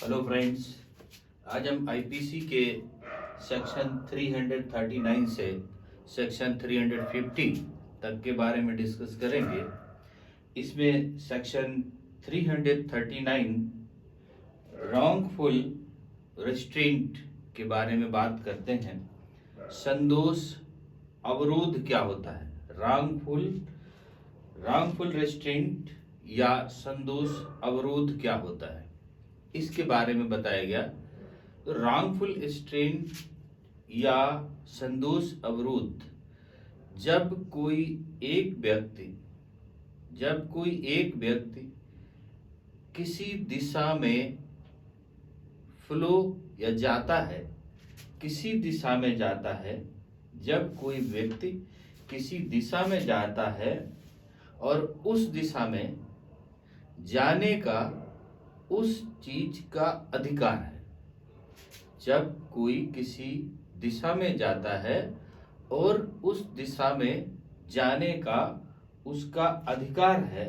Hello friends, आज हम IPC के सेक्शन 339 से सेक्शन 350 तक के बारे में डिस्कस करेंगे। इसमें सेक्शन 339 रॉन्गफुल रिस्ट्रेंट के बारे में बात करते हैं। संदोष अवरोध क्या होता है? रॉन्गफुल रिस्ट्रेंट या संदोष अवरोध क्या होता है, इसके बारे में बताया गया। तो रॉन्गफुल रिस्ट्रेंट या संदोष अवरोध जब कोई एक व्यक्ति किसी दिशा में फ्लो या जाता है, जब कोई व्यक्ति किसी दिशा में जाता है और उस दिशा में जाने का उस चीज का अधिकार है। जब कोई किसी दिशा में जाता है और उस दिशा में जाने का उसका अधिकार है,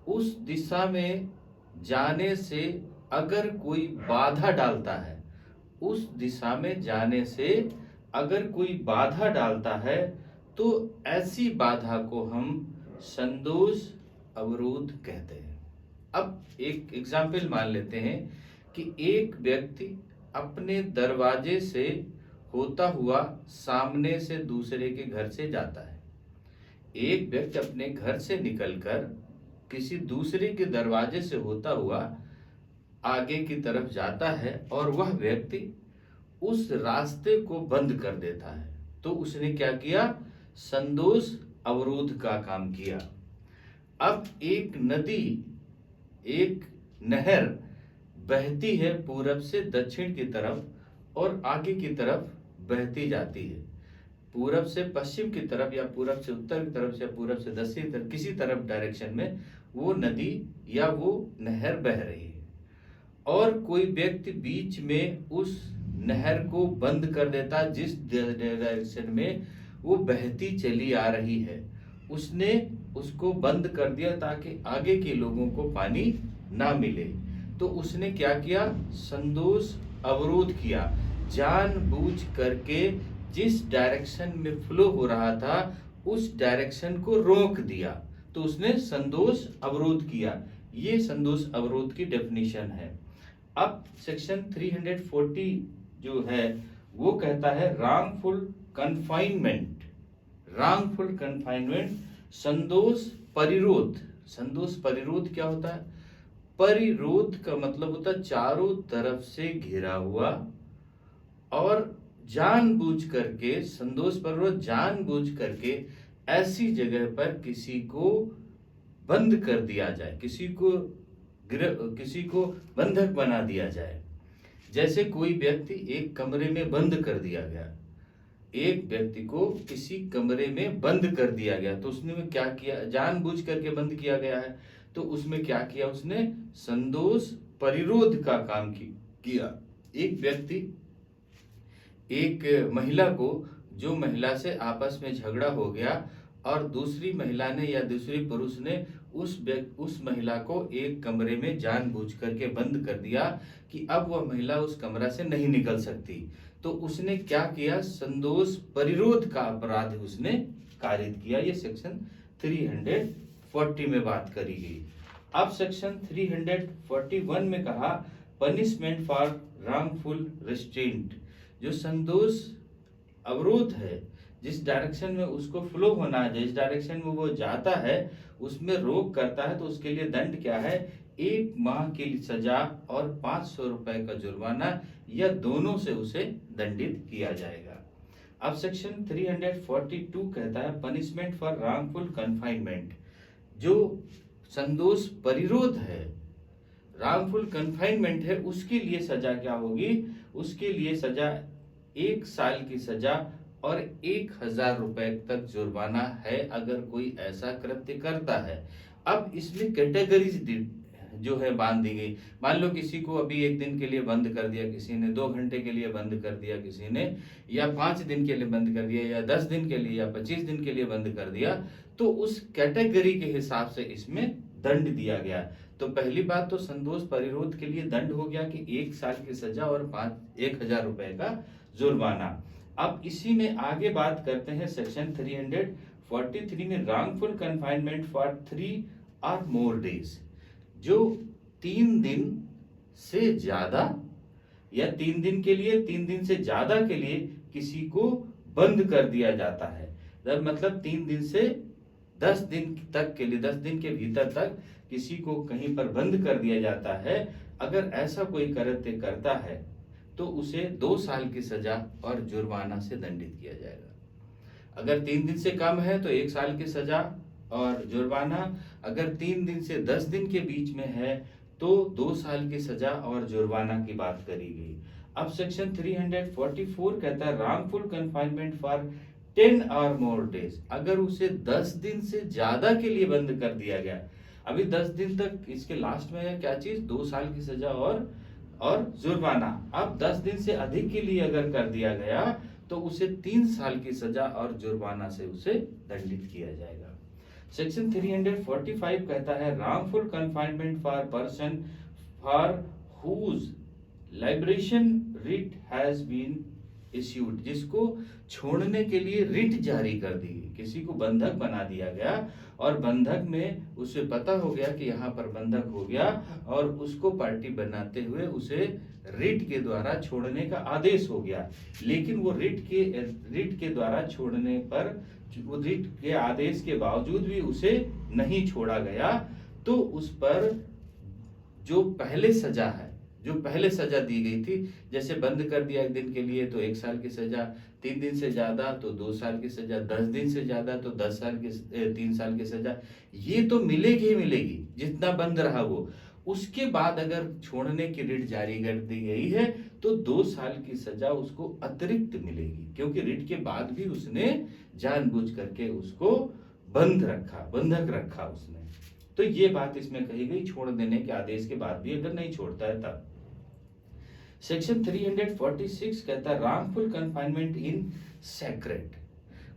उस दिशा में जाने से अगर कोई बाधा डालता है, तो ऐसी बाधा को हम संदोष अवरोध कहते हैं। अब एक एग्जाम्पल मान लेते हैं कि एक व्यक्ति अपने दरवाजे से होता हुआ सामने से दूसरे के घर से जाता है। एक व्यक्ति अपने घर से निकलकर किसी दूसरे के दरवाजे से होता हुआ आगे की तरफ जाता है और वह व्यक्ति उस रास्ते को बंद कर देता है। तो उसने क्या किया? संदोष अवरोध का काम किया। अब एक नहर बहती है पूरब से दक्षिण की तरफ और आगे की तरफ बहती जाती है। पूरब से पश्चिम की तरफ या पूरब से उत्तर की तरफ से पूरब से दक्षिण की तरफ, किसी तरफ डायरेक्शन में वो नदी या वो नहर बह रही है और कोई व्यक्ति बीच में उस नहर को बंद कर देता है। जिस डायरेक्शन में वो बहती चली आ रही है, उसने उसको बंद कर दिया ताकि आगे के लोगों को पानी ना मिले। तो उसने क्या किया? संदोष अवरोध किया। जानबूझ करके जिस डायरेक्शन में फ्लो हो रहा था उस डायरेक्शन को रोक दिया, तो उसने संदोष अवरोध किया। ये संदोष अवरोध की डेफिनेशन है। अब सेक्शन 340 जो है वो कहता है रॉन्गफुल कन्फाइनमेंट। संदोष परिरोध क्या होता है? परिरोध का मतलब होता है चारों तरफ से घिरा हुआ और जानबूझ करके ऐसी जगह पर किसी को बंद कर दिया जाए, किसी को बंधक बना दिया जाए। जैसे कोई व्यक्ति एक कमरे में बंद कर दिया गया, एक व्यक्ति को किसी कमरे में बंद कर दिया गया, तो उसने क्या किया? जानबूझ करके बंद किया गया है, तो उसमें क्या किया? उसने संदोष परिरोध का काम किया। एक महिला को, जो महिला से आपस में झगड़ा हो गया और दूसरी महिला ने या दूसरी पुरुष ने उस महिला को एक कमरे में जानबूझ करके बंद कर दिया कि अब वह महिला उस कमरा से नहीं निकल सकती, तो उसने क्या किया? संदोष परिरोध का अपराध उसने कारित किया। ये सेक्शन 340 में बात करी गई। अब सेक्शन 341 में कहा पनिशमेंट फॉर रॉन्गफुल रिस्ट्रेंट। जो संदोष अवरोध है, जिस डायरेक्शन में उसको फ्लो होना है, जिस डायरेक्शन में वो जाता है उसमें रोक करता है, तो उसके लिए दंड क्या है? 1 माह की सजा और 500 रुपए का जुर्माना या दोनों से उसे दंडित किया जाएगा। अब सेक्शन 342 कहता है पनिशमेंट फॉर रॉन्गफुल कन्फाइनमेंट। जो संदोष परिरोध है, रॉन्गफुल कन्फाइनमेंट है, उसके लिए सजा क्या होगी? उसके लिए सजा 1 साल की सजा और 1000 रुपए तक जुर्माना है अगर कोई ऐसा कृत्य करता है। अब इसमें कैटेगरीज जो है बांध दी गई। मान लो किसी को अभी 1 दिन के लिए बंद कर दिया, किसी ने 2 घंटे के लिए बंद कर दिया, किसी ने या 5 दिन के लिए बंद कर दिया, या 10 दिन के लिए या 25 दिन के लिए बंद कर दिया, तो उस कैटेगरी के हिसाब से इसमें दंड दिया गया। तो पहली बात तो संदोष परिरोध के लिए दंड हो गया कि 1 साल की सजा और 1,000 रुपए का जुर्माना। अब इसी में आगे बात करते हैं सेक्शन 343 में रॉन्गफुल कन्फाइनमेंट फॉर 3 और मोर डेज। जो 3 दिन से ज्यादा या 3 दिन के लिए 3 दिन से ज्यादा के लिए किसी को बंद कर दिया जाता है। मतलब 3 दिन से 10 दिन तक के लिए 10 दिन के भीतर तक किसी को कहीं पर बंद कर दिया जाता है। अगर ऐसा कोई कृत्य करता है तो उसे 2 साल की सजा और जुर्माना से दंडित किया जाएगा। अगर 3 दिन से कम है तो 1 साल की सजा और जुर्माना। अगर 3 दिन से 10 दिन के बीच में है तो 2 साल की सजा और जुर्माना की बात करी गई। अब सेक्शन 344 कहता है रॉन्गफुल कन्फाइनमेंट फॉर 10 और मोर डेज। अगर उसे 10 दिन से ज्यादा के लिए बंद कर दिया गया, अभी 10 दिन तक, इसके लास्ट में है क्या चीज, 2 साल की सजा और जुर्माना। अब 10 दिन से अधिक के लिए अगर कर दिया गया तो उसे 3 साल की सजा और जुर्माना से उसे दंडित किया जाएगा। सेक्शन 345 कहता है wrongful confinement for person for whom liberation writ has been issued. जिसको छोड़ने के लिए रिट जारी कर दी गई, किसी को बंधक बना दिया गया और बंधक में उसे पता हो गया कि यहाँ पर बंधक हो गया और उसको पार्टी बनाते हुए उसे रिट के द्वारा छोड़ने का आदेश हो गया। लेकिन वो रिट के द्वारा छोड़ने पर, रिट के आदेश के बावजूद भी उसे नहीं छोड़ा गया, तो उस पर जो पहले सजा दी गई थी, जैसे बंद कर दिया 1 दिन के लिए तो 1 साल की सजा, 3 दिन से ज्यादा तो 2 साल की सजा, 10 दिन से ज्यादा तो 3 साल की सजा, ये तो मिलेगी ही मिलेगी जितना बंद रहा वो। उसके बाद अगर छोड़ने की रिट जारी कर दी गई है तो 2 साल की सजा उसको अतिरिक्त मिलेगी, क्योंकि रिट के बाद भी उसने जानबूझ करके उसको बंधक रखा उसने। तो ये बात इसमें कही गई, छोड़ देने के आदेश के बाद भी अगर नहीं छोड़ता है तब। सेक्शन 346 कहता है रॉन्गफुल कन्फाइनमेंट इन सेक्रेट।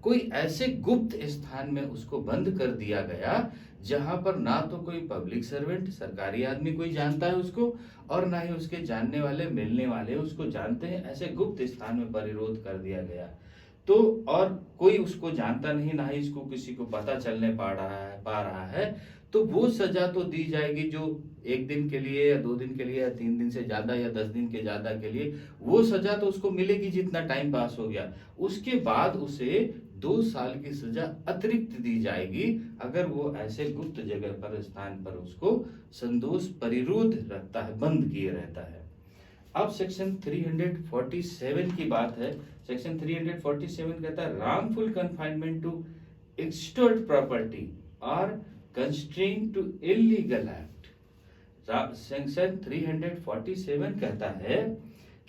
कोई ऐसे गुप्त स्थान में उसको बंद कर दिया गया जहां पर ना तो कोई पब्लिक सर्वेंट, सरकारी आदमी कोई जानता है उसको, और ना ही उसके जानने वाले मिलने वाले उसको जानते हैं। ऐसे गुप्त स्थान में परिरोध कर दिया गया तो, और कोई उसको जानता नहीं, ना ही इसको किसी को पता चलने पा रहा है, तो वो सजा तो दी जाएगी जो 1 दिन के लिए या 2 दिन के लिए या 3 दिन से ज्यादा या 10 दिन के ज्यादा के लिए, वो सजा तो उसको मिलेगी जितना टाइम पास हो गया। उसके बाद उसे 2 साल की सजा अतिरिक्त दी जाएगी अगर वो ऐसे गुप्त जगह पर, स्थान पर उसको संदोष परिरोध रखता है, बंद किए रहता है। अब सेक्शन 347 की बात है। सेक्शन 347 कहता है wrongful confinement to extort property और constrain to illegal act. Section 347 कहता है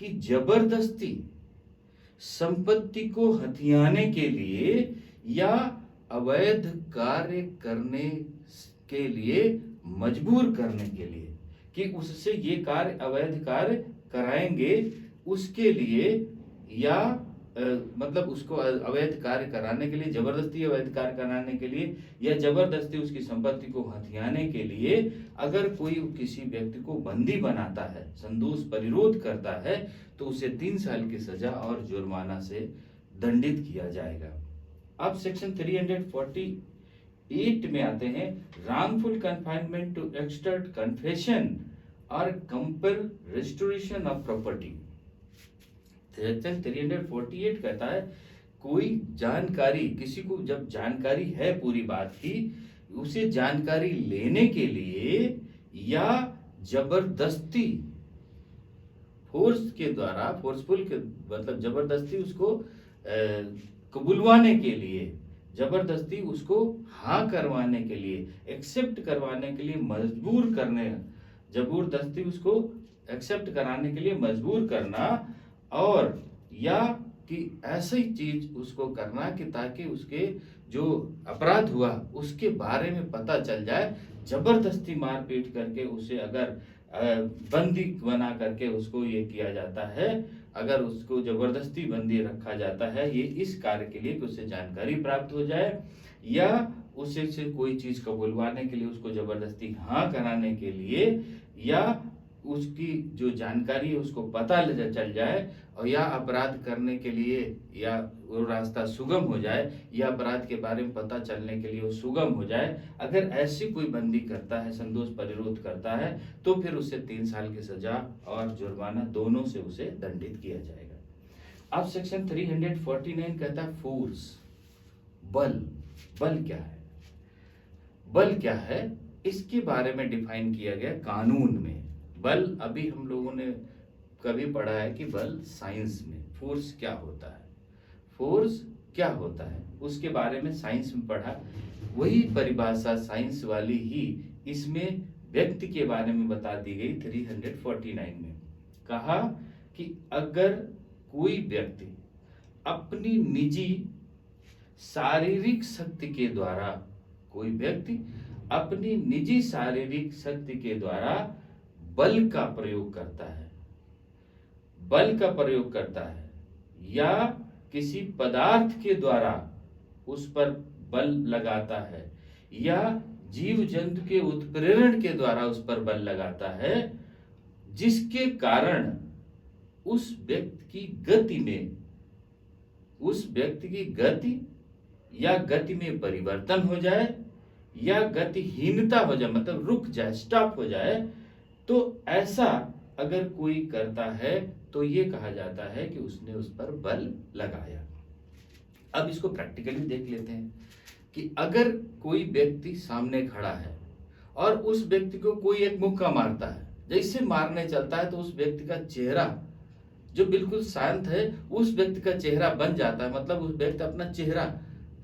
कि जबरदस्ती संपत्ति को हथियाने के लिए या अवैध कार्य करने के लिए मजबूर करने के लिए, कि उससे ये कार्य, अवैध कार्य कराएंगे उसके लिए, या मतलब उसको अवैध कार्य कराने के लिए, जबरदस्ती अवैध कार्य कराने के लिए या जबरदस्ती उसकी संपत्ति को हथियाने के लिए अगर कोई किसी व्यक्ति को बंदी बनाता है, संदोष परिरोध करता है, तो उसे 3 साल की सजा और जुर्माना से दंडित किया जाएगा। अब सेक्शन 348 में आते हैं wrongful confinement to extort confession और compel restoration of property. Section 348 कहता है कोई जानकारी, किसी को जब जानकारी है पूरी बात की, उसे जानकारी लेने के लिए या जबरदस्ती, फोर्स के द्वारा, फोर्सफुल के मतलब जबरदस्ती उसको कबुलवाने के लिए, जबरदस्ती उसको हाँ करवाने के लिए, एक्सेप्ट करवाने के लिए मजबूर करने, जबरदस्ती उसको एक्सेप्ट कराने के लिए मजबूर करना, और या कि ऐसी चीज उसको करना कि ताकि उसके जो अपराध हुआ उसके बारे में पता चल जाए, जबरदस्ती मारपीट करके उसे अगर बंदी बना करके उसको ये किया जाता है अगर उसको जबरदस्ती बंदी रखा जाता है, ये इस कार्य के लिए कि उससे जानकारी प्राप्त हो जाए या उसे से कोई चीज कबूलवाने के लिए, उसको जबरदस्ती हाँ कराने के लिए, या उसकी जो जानकारी है उसको पता चल जाए, और या अपराध करने के लिए या वो रास्ता सुगम हो जाए, या अपराध के बारे में पता चलने के लिए वो सुगम हो जाए। अगर ऐसी कोई बंदी करता है, संतोष परिरोध करता है, तो फिर उसे 3 साल की सजा और जुर्माना दोनों से उसे दंडित किया जाएगा। अब सेक्शन 349 कहता है फोर्स, बल। बल क्या है? बल क्या है इसके बारे में डिफाइन किया गया कानून में। बल अभी हम लोगों ने कभी पढ़ा है कि बल साइंस में, फोर्स क्या होता है, फोर्स क्या होता है उसके बारे में साइंस में पढ़ा। वही परिभाषा साइंस वाली ही इसमें व्यक्ति के बारे में बता दी गई 349 में। कहा कि अगर कोई व्यक्ति अपनी निजी शारीरिक शक्ति के द्वारा, कोई व्यक्ति अपनी निजी शारीरिक शक्ति के द्वारा बल का प्रयोग करता है, बल का प्रयोग करता है, या किसी पदार्थ के द्वारा उस पर बल लगाता है, या जीव जंतु के उत्प्रेरण के द्वारा उस पर बल लगाता है, जिसके कारण उस व्यक्ति की गति में, उस व्यक्ति की गति या गति में परिवर्तन हो जाए, या गतिहीनता हो जाए, मतलब रुक जाए, स्टॉप हो जाए, तो ऐसा अगर कोई करता है तो ये कहा जाता है कि उसने उस पर बल लगाया। अब इसको प्रैक्टिकली देख लेते हैं कि अगर कोई व्यक्ति सामने खड़ा है और उस व्यक्ति को कोई एक मुक्का मारता है, जैसे मारने चलता है तो उस व्यक्ति का चेहरा जो बिल्कुल शांत है, उस व्यक्ति का चेहरा बन जाता है, मतलब उस व्यक्ति अपना चेहरा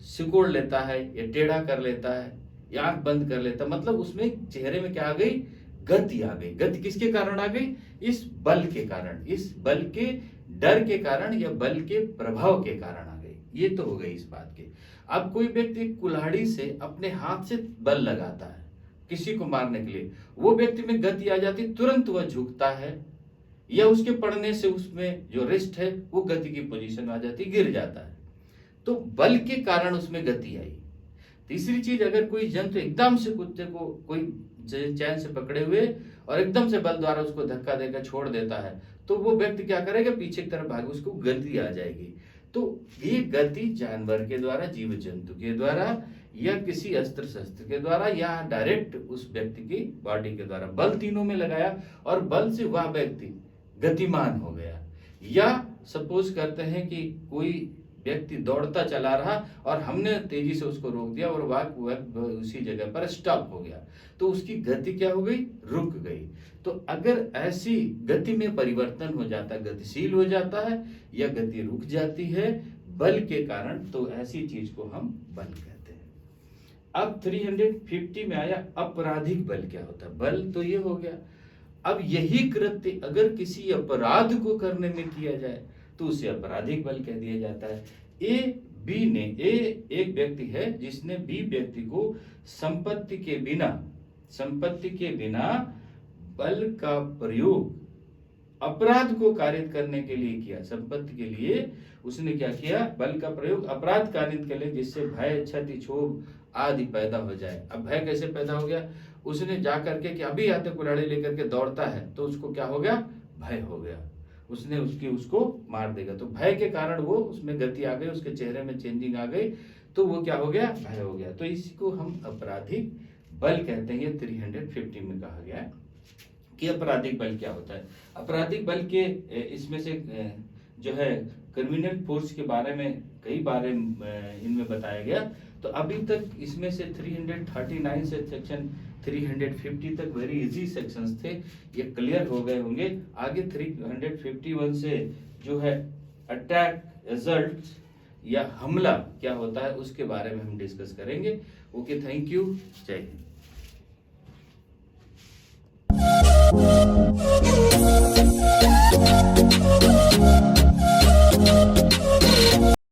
सिकोड़ लेता है या टेढ़ा कर लेता है या आंख बंद कर लेता है, मतलब उसमें चेहरे में क्या आ गई? गति आ गई। गति किसके कारण आ गई? इस बल के कारण, इस बल के डर के कारण या बल के प्रभाव के कारण आ गई। ये तो हो गई इस बात की। अब कोई व्यक्ति कुल्हाड़ी से अपने हाथ से बल लगाता है किसी को मारने के लिए, वो व्यक्ति में गति आ जाती, तुरंत वह झुकता है, या उसके पड़ने से उसमें जो रिस्ट है वो गति की पोजीशन आ जाती, गिर जाता है, तो बल के कारण उसमें गति आई। तीसरी चीज, अगर कोई जंतु एकदम से कुत्ते को कोई चैन से पकड़े हुए और एकदम से बल द्वारा उसको धक्का देकर छोड़ देता है, तो वो व्यक्ति क्या करेगा? पीछे की तरफ भागे, उसको गति आ जाएगी। तो ये गति जानवर के द्वारा, जीव जंतु के द्वारा, या किसी अस्त्र शस्त्र के द्वारा, या डायरेक्ट उस व्यक्ति की बॉडी के द्वारा, बल तीनों में लगाया और बल से वह व्यक्ति गतिमान हो गया। या सपोज करते हैं कि कोई व्यक्ति दौड़ता चला रहा और हमने तेजी से उसको रोक दिया और वह उसी जगह पर स्टॉप हो गया, तो उसकी गति क्या हो गई? रुक गई। तो अगर ऐसी गति में परिवर्तन हो जाता है, गतिशील हो जाता है या गति रुक जाती है बल के कारण, तो ऐसी चीज को हम बल कहते हैं। अब 350 में आया आपराधिक बल। क्या होता है? बल तो ये हो गया। अब यही कृत्य अगर किसी अपराध को करने में किया जाए तो उसे आपराधिक बल कह दिया जाता है। ए एक व्यक्ति है जिसने बी व्यक्ति को संपत्ति के बिना बल का प्रयोग अपराध को कारित करने के लिए किया। संपत्ति के लिए उसने क्या किया? बल का प्रयोग अपराध कारित के लिए, जिससे भय, क्षति, क्षोभ आदि पैदा हो जाए। अब भय कैसे पैदा हो गया? उसने जा करके कि अभी आते कुल्हाड़ी लेकर के दौड़ता है तो उसको क्या हो गया? भय हो गया, उसने उसको मार देगा, तो भय के कारण वो उसमें गति आ गई, उसके चेहरे में चेंजिंग आ गई, तो वो क्या हो गया? भय हो गया। तो इसको हम आपराधिक बल कहते हैं। ये 350 में कहा गया है कि आपराधिक बल क्या होता है। आपराधिक बल के इसमें से जो है क्रिमिनल फोर्स के बारे में कई बारे इनमें बताया गया। तो अभी तक इसमें से 339 से सेक्शन 350 तक वेरी इजी सेक्शंस थे, ये क्लियर हो गए होंगे। आगे 351 से जो है अटैक, असल्ट या हमला क्या होता है उसके बारे में हम डिस्कस करेंगे। ओके, थैंक यू, जय हिंद।